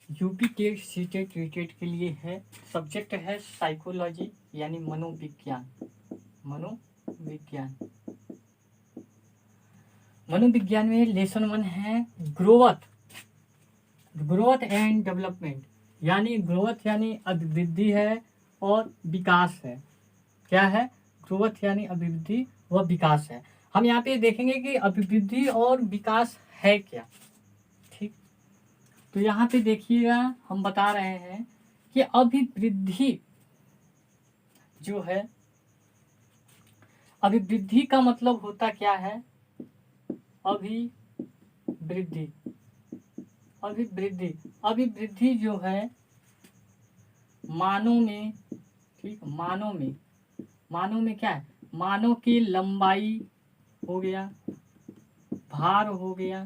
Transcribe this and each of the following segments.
UP TET CTET रीटेट के लिए है। सब्जेक्ट है साइकोलॉजी यानी मनोविज्ञान। मनोविज्ञान मनोविज्ञान में लेसन 1 है ग्रोथ एंड डेवलपमेंट, यानी ग्रोथ यानी अभिवृद्धि है और विकास है। क्या है? ग्रोथ यानी अभिवृद्धि व विकास है। हम यहाँ पे देखेंगे कि अभिवृद्धि और विकास है क्या। ठीक, तो यहाँ पे देखिएगा हम बता रहे हैं कि अभिवृद्धि जो है, अभिवृद्धि का मतलब होता क्या है? अभिवृद्धि अभिवृद्धि अभिवृद्धि जो है मानव में, ठीक, मानव में क्या है? मानव की लंबाई हो गया, भार हो गया,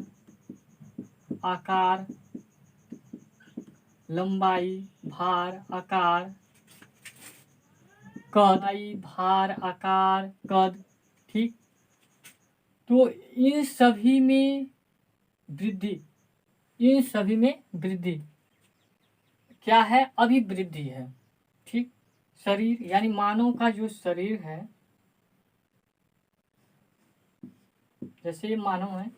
आकार, लंबाई, भार, आकार, कद, भार, आकार, कद, ठीक। तो इन सभी में वृद्धि क्या है? अभिवृद्धि है। ठीक, शरीर यानी मानव का जो शरीर है, जैसे ये मानव है,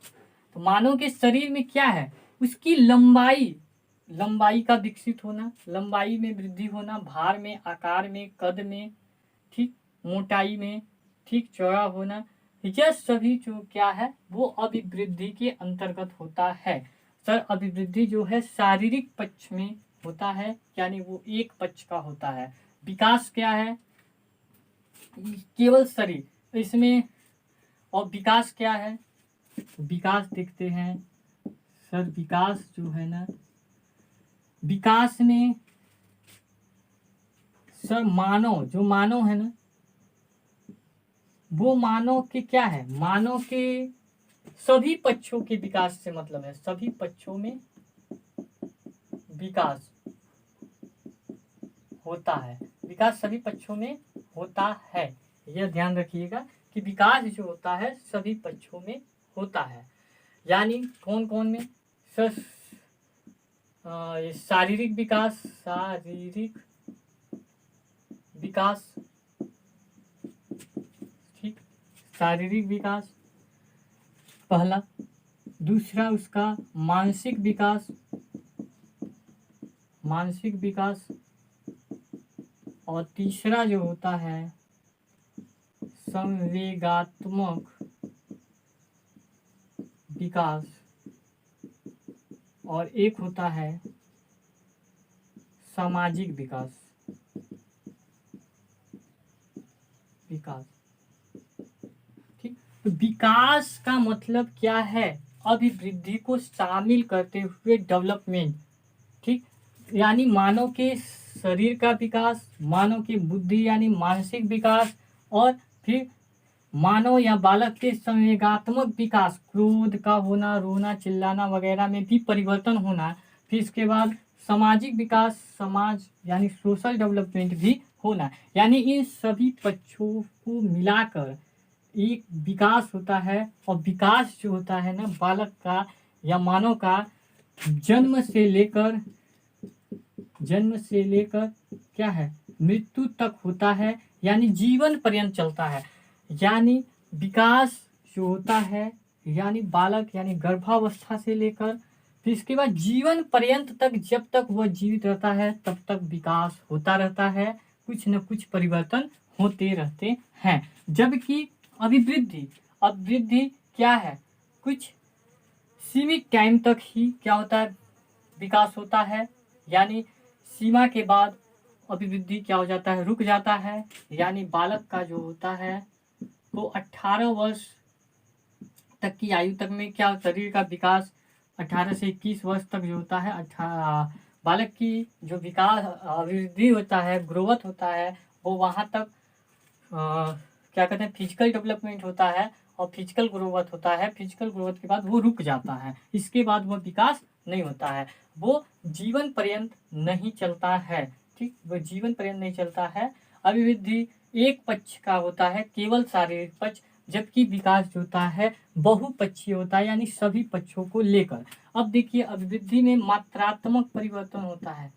तो मानव के शरीर में क्या है? उसकी लंबाई का विकसित होना, लंबाई में वृद्धि होना, भार में, आकार में, कद में, ठीक, मोटाई में, ठीक, चौड़ा होना, यह सभी जो क्या है वो अभिवृद्धि के अंतर्गत होता है। सर, अभिवृद्धि जो है शारीरिक पक्ष में होता है, यानी वो एक पक्ष का होता है। विकास क्या है? केवल शरीर इसमें। और विकास क्या है? विकास देखते हैं सर, विकास जो है ना, विकास में सर मानव है ना, वो मानव के क्या है? मानव के सभी पक्षों के विकास से मतलब है, सभी पक्षों में विकास होता है। विकास सभी पक्षों में होता है, यह ध्यान रखिएगा कि विकास जो होता है सभी पक्षों में होता है। यानी कौन कौन में? शारीरिक विकास, ठीक, शारीरिक विकास पहला। दूसरा उसका मानसिक विकास, और तीसरा जो होता है संवेगात्मक विकास, और एक होता है सामाजिक विकास। ठीक, तो विकास का मतलब क्या है? अभिवृद्धि को शामिल करते हुए डेवलपमेंट, ठीक, यानी मानव के शरीर का विकास, मानव की बुद्धि यानी मानसिक विकास, और फिर मानव या बालक के संवेगात्मक विकास, क्रोध का होना, रोना चिल्लाना वगैरह में भी परिवर्तन होना। फिर इसके बाद सामाजिक विकास, समाज यानी सोशल डेवलपमेंट भी होना। यानी इन सभी पक्षों को मिलाकर एक विकास होता है। और विकास जो होता है ना बालक का या मानव का, जन्म से लेकर क्या है, मृत्यु तक होता है, यानी जीवन पर्यंत चलता है। यानी विकास जो होता है, यानी बालक यानी गर्भावस्था से लेकर फिर इसके बाद जीवन पर्यंत तक, जब तक वह जीवित रहता है तब तक विकास होता रहता है, कुछ न कुछ परिवर्तन होते रहते हैं। जबकि अभिवृद्धि क्या है? कुछ सीमित टाइम तक ही क्या होता है? विकास होता है, यानी सीमा के बाद अभिवृद्धि क्या हो जाता है? रुक जाता है। यानी बालक का जो होता है वो 18 वर्ष तक की आयु तक में क्या, शरीर का विकास 18 से 21 वर्ष तक जो होता है, बालक की जो विकास अभिवृद्धि होता है, ग्रोथ होता है, वो वहाँ तक क्या कहते हैं, फिजिकल डेवलपमेंट होता है और फिजिकल ग्रोथ होता है। फिजिकल ग्रोथ के बाद वो रुक जाता है, इसके बाद वो विकास नहीं होता है, वो जीवन पर्यंत नहीं चलता है। ठीक, वो जीवन पर्यंत नहीं चलता है। अभिवृद्धि एक पक्ष का होता है, केवल शारीरिक पक्ष। जबकि विकास जो होता है बहुपक्षीय होता है, यानी सभी पक्षों को लेकर। अब देखिए, अभिवृद्धि में मात्रात्मक परिवर्तन होता है।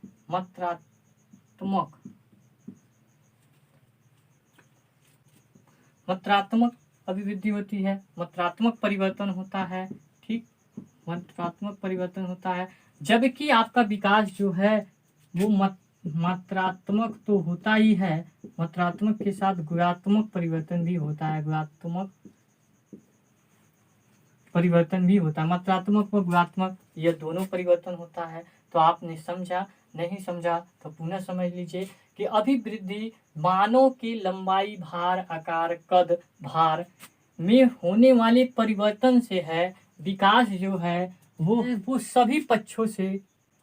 मात्रात्मक अभिवृद्धि होती है, मात्रात्मक परिवर्तन होता है। ठीक, मात्रात्मक परिवर्तन होता है, जबकि आपका विकास जो है वो मात्रात्मक तो होता ही है, मात्रात्मक के साथ गुणात्मक परिवर्तन भी होता है। गुणात्मक परिवर्तन भी होता है, मात्रात्मक व गुणात्मक यह दोनों परिवर्तन होता है। तो आपने समझा, नहीं समझा तो पुनः समझ लीजिए कि अभिवृद्धि मानव की लंबाई, भार, आकार, कद, भार में होने वाले परिवर्तन से है। विकास जो है वो सभी पक्षों से,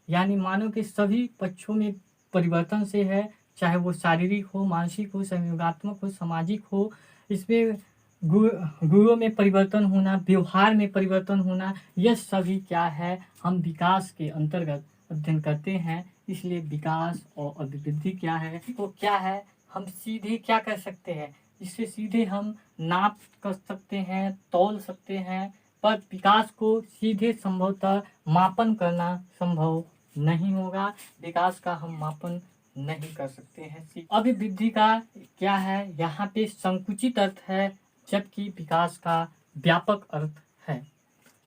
यानी मानव के सभी पक्षों में परिवर्तन से है, चाहे वो शारीरिक हो, मानसिक हो, संयोगात्मक हो, सामाजिक हो। इसमें गुणों में परिवर्तन होना, व्यवहार में परिवर्तन होना, यह सभी क्या है, हम विकास के अंतर्गत अध्ययन करते हैं। इसलिए विकास और अभिवृद्धि क्या है, तो क्या है, हम सीधे क्या कर सकते हैं, इससे सीधे हम नाप कर सकते हैं, तौल सकते हैं, पर विकास को सीधे संभवतः मापन करना संभव नहीं होगा। विकास का हम मापन नहीं कर सकते हैं। अभिवृद्धि का क्या है, यहाँ पे संकुचित अर्थ है, जबकि विकास का व्यापक अर्थ